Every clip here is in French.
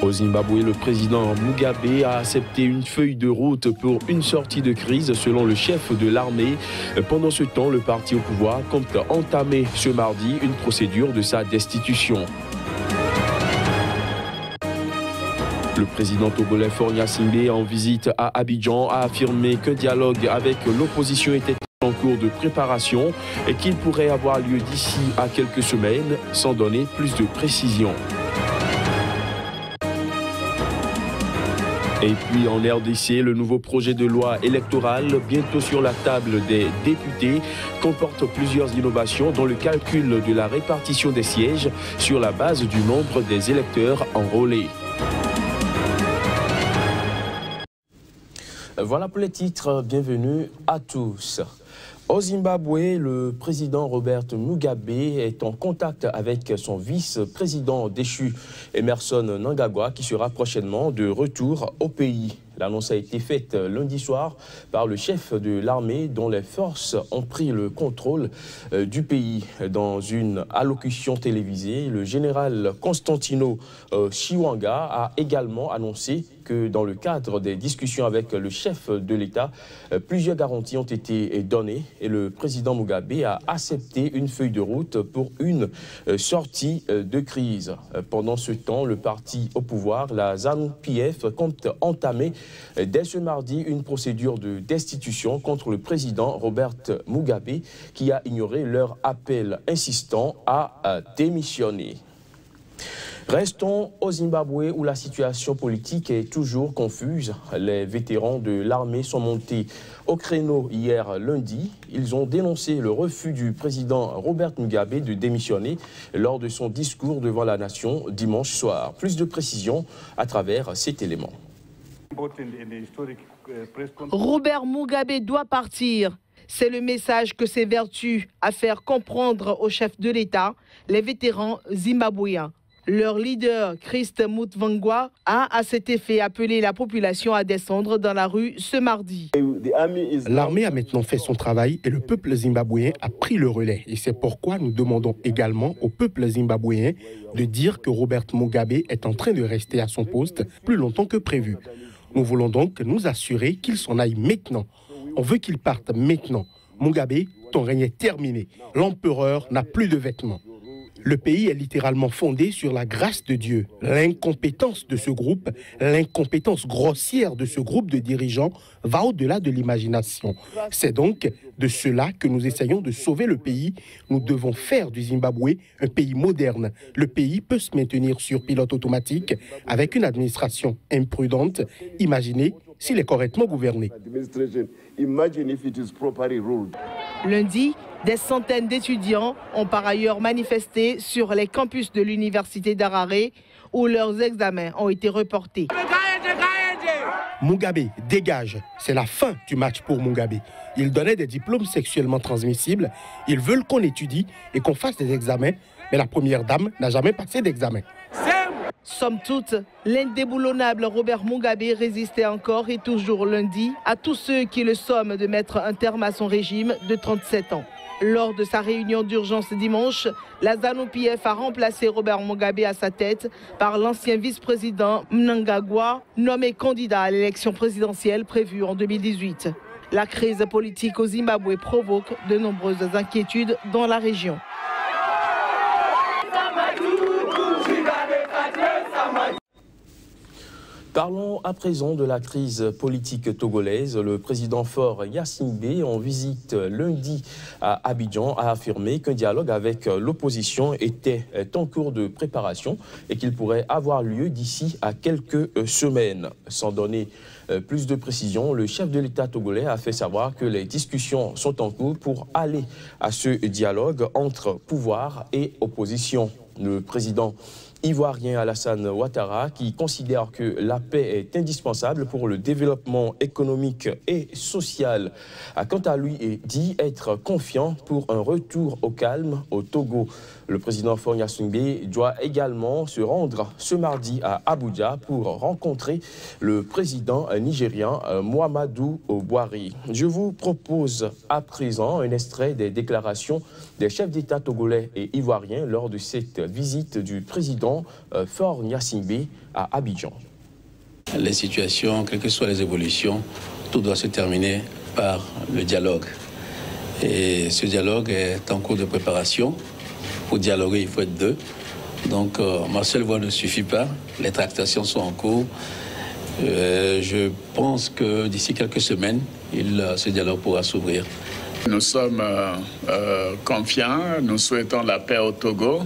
Au Zimbabwe, le président Mugabe a accepté une feuille de route pour une sortie de crise selon le chef de l'armée. Pendant ce temps, le parti au pouvoir compte entamer ce mardi une procédure de sa destitution. Le président togolais Faure Gnassingbé, en visite à Abidjan, a affirmé qu'un dialogue avec l'opposition était en cours de préparation et qu'il pourrait avoir lieu d'ici à quelques semaines, sans donner plus de précisions. Et puis en RDC, le nouveau projet de loi électorale, bientôt sur la table des députés, comporte plusieurs innovations dont le calcul de la répartition des sièges sur la base du nombre des électeurs enrôlés. Voilà pour les titres, bienvenue à tous. Au Zimbabwe, le président Robert Mugabe est en contact avec son vice-président déchu Emmerson Mnangagwa qui sera prochainement de retour au pays. L'annonce a été faite lundi soir par le chef de l'armée dont les forces ont pris le contrôle du pays. Dans une allocution télévisée, le général Constantino Chiwanga a également annoncé que dans le cadre des discussions avec le chef de l'État, plusieurs garanties ont été données et le président Mugabe a accepté une feuille de route pour une sortie de crise. Pendant ce temps, le parti au pouvoir, la ZANU-PF, compte entamer dès ce mardi une procédure de destitution contre le président Robert Mugabe qui a ignoré leur appel insistant à démissionner. Restons au Zimbabwe où la situation politique est toujours confuse. Les vétérans de l'armée sont montés au créneau hier lundi. Ils ont dénoncé le refus du président Robert Mugabe de démissionner lors de son discours devant la nation dimanche soir. Plus de précisions à travers cet élément. Robert Mugabe doit partir. C'est le message que s'évertuent à faire comprendre au chef de l'État les vétérans zimbabwéens. Leur leader, Christ Mutvangwa, a à cet effet appelé la population à descendre dans la rue ce mardi. L'armée a maintenant fait son travail et le peuple zimbabwéen a pris le relais. Et c'est pourquoi nous demandons également au peuple zimbabwéen de dire que Robert Mugabe est en train de rester à son poste plus longtemps que prévu. Nous voulons donc nous assurer qu'il s'en aille maintenant. On veut qu'il parte maintenant. Mugabe, ton règne est terminé. L'empereur n'a plus de vêtements. Le pays est littéralement fondé sur la grâce de Dieu. L'incompétence de ce groupe, l'incompétence grossière de ce groupe de dirigeants va au-delà de l'imagination. C'est donc de cela que nous essayons de sauver le pays. Nous devons faire du Zimbabwe un pays moderne. Le pays peut se maintenir sur pilote automatique avec une administration imprudente. Imaginez s'il est correctement gouverné. Lundi, des centaines d'étudiants ont par ailleurs manifesté sur les campus de l'université d'Harare où leurs examens ont été reportés. Mugabe, dégage. C'est la fin du match pour Mugabe. Il donnait des diplômes sexuellement transmissibles. Ils veulent qu'on étudie et qu'on fasse des examens. Mais la première dame n'a jamais passé d'examen. Somme toute, l'indéboulonnable Robert Mugabe résistait encore et toujours lundi à tous ceux qui le somment de mettre un terme à son régime de 37 ans. Lors de sa réunion d'urgence dimanche, la ZANU-PF a remplacé Robert Mugabe à sa tête par l'ancien vice-président Mnangagwa, nommé candidat à l'élection présidentielle prévue en 2018. La crise politique au Zimbabwe provoque de nombreuses inquiétudes dans la région. Parlons à présent de la crise politique togolaise. Le président Faure Gnassingbé, en visite lundi à Abidjan, a affirmé qu'un dialogue avec l'opposition était en cours de préparation et qu'il pourrait avoir lieu d'ici à quelques semaines. Sans donner plus de précisions, le chef de l'État togolais a fait savoir que les discussions sont en cours pour aller à ce dialogue entre pouvoir et opposition. Le président ivoirien Alassane Ouattara, qui considère que la paix est indispensable pour le développement économique et social, a quant à lui dit être confiant pour un retour au calme au Togo. Le président Faure Gnassingbé doit également se rendre ce mardi à Abuja pour rencontrer le président nigérien Muhammadu Buhari. Je vous propose à présent un extrait des déclarations des chefs d'État togolais et ivoiriens lors de cette visite du président Faure Gnassingbé à Abidjan. Les situations, quelles que soient les évolutions, tout doit se terminer par le dialogue. Et ce dialogue est en cours de préparation. Pour dialoguer, il faut être deux. Donc, ma seule voix ne suffit pas. Les tractations sont en cours. Je pense que d'ici quelques semaines, ce dialogue pourra s'ouvrir. Nous sommes confiants, nous souhaitons la paix au Togo.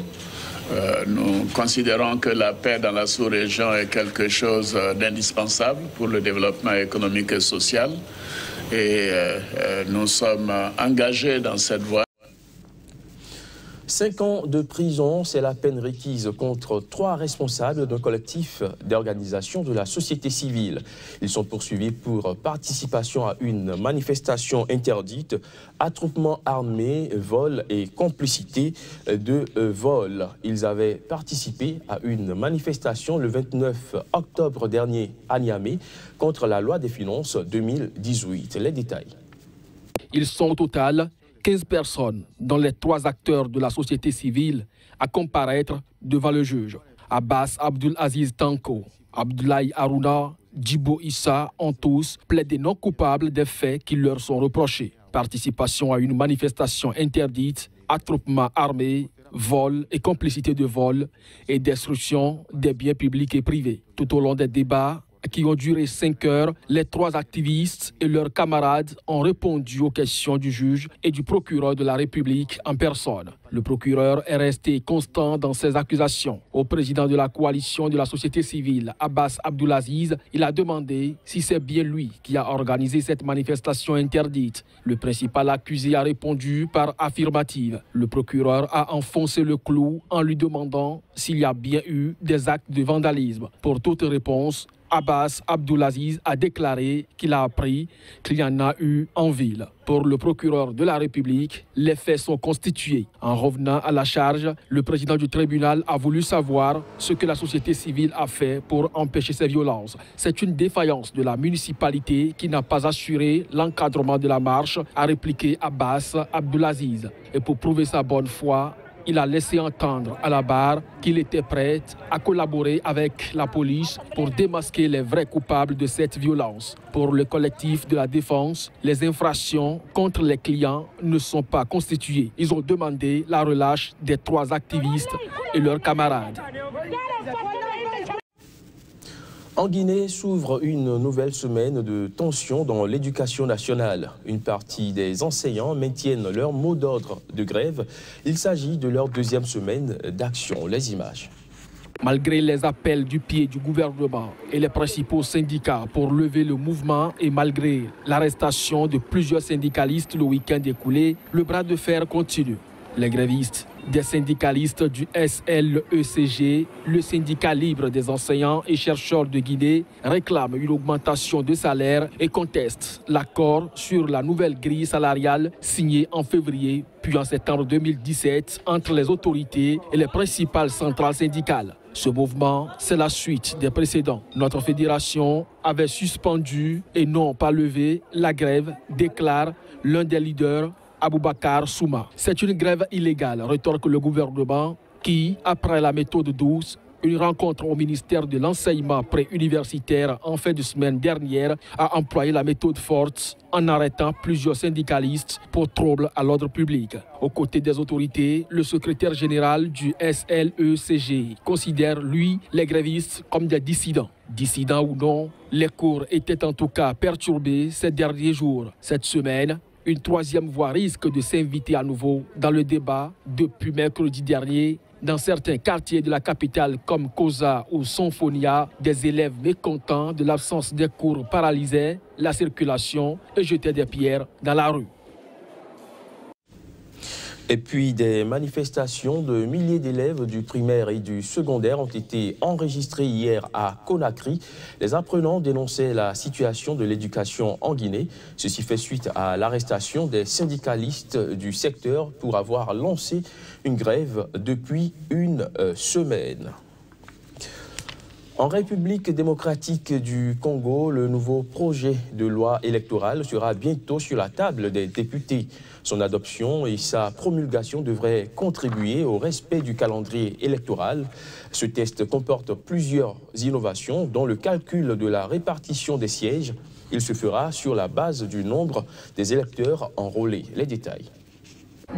Nous considérons que la paix dans la sous-région est quelque chose d'indispensable pour le développement économique et social. Et nous sommes engagés dans cette voie. 5 ans de prison, c'est la peine requise contre 3 responsables d'un collectif d'organisation de la société civile. Ils sont poursuivis pour participation à une manifestation interdite, attroupement armé, vol et complicité de vol. Ils avaient participé à une manifestation le 29 octobre dernier à Niamey contre la loi des finances 2018. Les détails. Ils sont au total 15 personnes, dont les 3 acteurs de la société civile, à comparaître devant le juge. Abbas Abdulaziz Tanko, Abdoulaye Harouna, Djibo Issa ont tous plaidé non coupables des faits qui leur sont reprochés. Participation à une manifestation interdite, attroupement armé, vol et complicité de vol et destruction des biens publics et privés. Tout au long des débats, qui ont duré 5 heures, les 3 activistes et leurs camarades ont répondu aux questions du juge et du procureur de la République en personne. Le procureur est resté constant dans ses accusations. Au président de la coalition de la société civile, Abbas Abdulaziz, il a demandé si c'est bien lui qui a organisé cette manifestation interdite. Le principal accusé a répondu par affirmative. Le procureur a enfoncé le clou en lui demandant s'il y a bien eu des actes de vandalisme. Pour toute réponse, Abbas Abdulaziz a déclaré qu'il a appris qu'il y en a eu en ville. Pour le procureur de la République, les faits sont constitués. En revenant à la charge, le président du tribunal a voulu savoir ce que la société civile a fait pour empêcher ces violences. C'est une défaillance de la municipalité qui n'a pas assuré l'encadrement de la marche, a répliqué Abbas Abdulaziz. Et pour prouver sa bonne foi, il a laissé entendre à la barre qu'il était prêt à collaborer avec la police pour démasquer les vrais coupables de cette violence. Pour le collectif de la défense, les infractions contre les clients ne sont pas constituées. Ils ont demandé la relâche des 3 activistes et leurs camarades. En Guinée s'ouvre une nouvelle semaine de tension dans l'éducation nationale. Une partie des enseignants maintiennent leur mot d'ordre de grève. Il s'agit de leur 2e semaine d'action. Les images. Malgré les appels du pied du gouvernement et les principaux syndicats pour lever le mouvement et malgré l'arrestation de plusieurs syndicalistes le week-end écoulé, le bras de fer continue. Les grévistes, des syndicalistes du SLECG, le syndicat libre des enseignants et chercheurs de Guinée, réclament une augmentation de salaire et contestent l'accord sur la nouvelle grille salariale signée en février puis en septembre 2017 entre les autorités et les principales centrales syndicales. Ce mouvement, c'est la suite des précédents. Notre fédération avait suspendu et non pas levé la grève, déclare l'un des leaders, Aboubakar Souma. C'est une grève illégale, rétorque le gouvernement qui, après la méthode douce, une rencontre au ministère de l'enseignement préuniversitaire en fin de semaine dernière, a employé la méthode forte en arrêtant plusieurs syndicalistes pour trouble à l'ordre public. Aux côtés des autorités, le secrétaire général du SLECG considère, lui, les grévistes comme des dissidents. Dissidents ou non, les cours étaient en tout cas perturbés ces derniers jours. Cette semaine, une 3e voix risque de s'inviter à nouveau dans le débat depuis mercredi dernier. Dans certains quartiers de la capitale comme Koza ou Sonfonia, des élèves mécontents de l'absence des cours paralysaient la circulation et jetaient des pierres dans la rue. Et puis des manifestations de milliers d'élèves du primaire et du secondaire ont été enregistrées hier à Conakry. Les apprenants dénonçaient la situation de l'éducation en Guinée. Ceci fait suite à l'arrestation des syndicalistes du secteur pour avoir lancé une grève depuis une semaine. En République démocratique du Congo, le nouveau projet de loi électorale sera bientôt sur la table des députés. Son adoption et sa promulgation devraient contribuer au respect du calendrier électoral. Ce texte comporte plusieurs innovations, dont le calcul de la répartition des sièges. Il se fera sur la base du nombre des électeurs enrôlés. Les détails.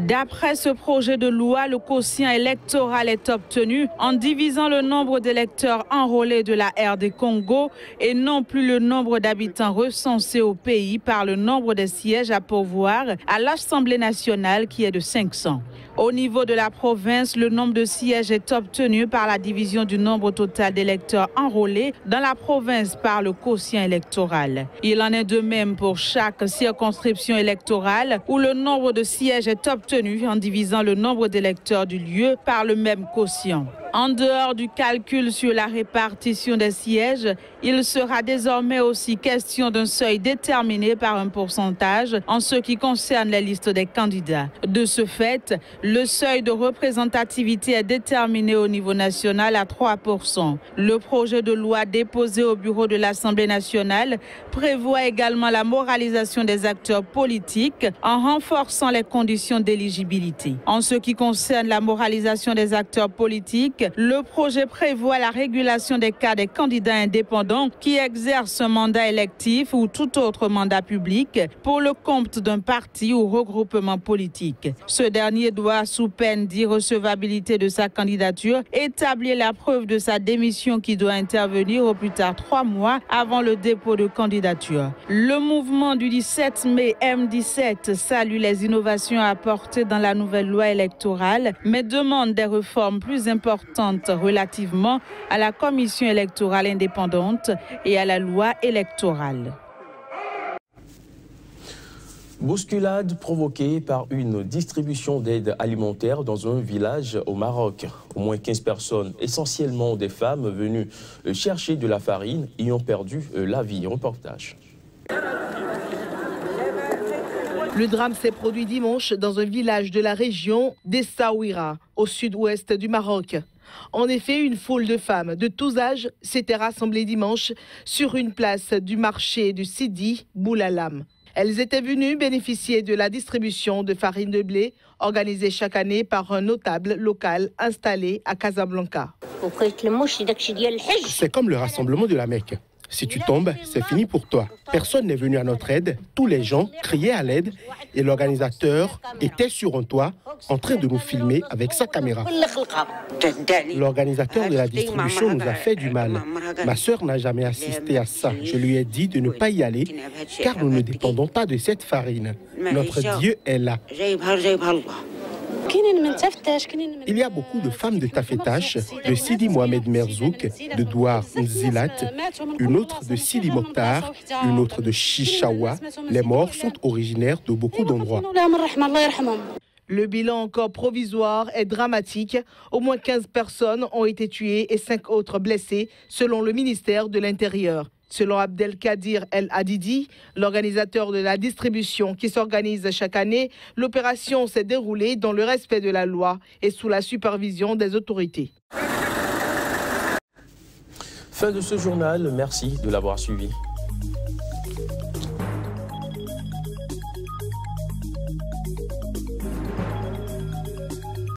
D'après ce projet de loi, le quotient électoral est obtenu en divisant le nombre d'électeurs enrôlés de la RD Congo et non plus le nombre d'habitants recensés au pays par le nombre de sièges à pourvoir à l'Assemblée nationale qui est de 500. Au niveau de la province, le nombre de sièges est obtenu par la division du nombre total d'électeurs enrôlés dans la province par le quotient électoral. Il en est de même pour chaque circonscription électorale où le nombre de sièges est obtenu en divisant le nombre d'électeurs du lieu par le même quotient. En dehors du calcul sur la répartition des sièges, il sera désormais aussi question d'un seuil déterminé par un pourcentage en ce qui concerne les listes des candidats. De ce fait, le seuil de représentativité est déterminé au niveau national à 3%. Le projet de loi déposé au bureau de l'Assemblée nationale prévoit également la moralisation des acteurs politiques en renforçant les conditions d'éligibilité. En ce qui concerne la moralisation des acteurs politiques, le projet prévoit la régulation des cas des candidats indépendants qui exercent un mandat électif ou tout autre mandat public pour le compte d'un parti ou regroupement politique. Ce dernier doit, sous peine d'irrecevabilité de sa candidature, établir la preuve de sa démission qui doit intervenir au plus tard 3 mois avant le dépôt de candidature. Le mouvement du 17 mai M17 salue les innovations apportées dans la nouvelle loi électorale, mais demande des réformes plus importantes relativement à la commission électorale indépendante et à la loi électorale. Bousculade provoquée par une distribution d'aide alimentaire dans un village au Maroc. Au moins 15 personnes, essentiellement des femmes venues chercher de la farine, y ont perdu la vie. Reportage. Le drame s'est produit dimanche dans un village de la région d'Essaouira, au sud-ouest du Maroc. En effet, une foule de femmes de tous âges s'était rassemblée dimanche sur une place du marché du Sidi Boulalam. Elles étaient venues bénéficier de la distribution de farine de blé organisée chaque année par un notable local installé à Casablanca. C'est comme le rassemblement de la Mecque. Si tu tombes, c'est fini pour toi. Personne n'est venu à notre aide. Tous les gens criaient à l'aide et l'organisateur était sur un toit en train de nous filmer avec sa caméra. L'organisateur de la distribution nous a fait du mal. Ma sœur n'a jamais assisté à ça. Je lui ai dit de ne pas y aller car nous ne dépendons pas de cette farine. Notre Dieu est là. Il y a beaucoup de femmes de Tafetache, de Sidi Mohamed Merzouk, de Douar Nzilat, une autre de Sidi Mokhtar, une autre de Chichawa. Les morts sont originaires de beaucoup d'endroits. Le bilan encore provisoire est dramatique. Au moins 15 personnes ont été tuées et 5 autres blessées, selon le ministère de l'Intérieur. Selon Abdelkadir El Hadidi, l'organisateur de la distribution qui s'organise chaque année, l'opération s'est déroulée dans le respect de la loi et sous la supervision des autorités. Fin de ce journal, merci de l'avoir suivi.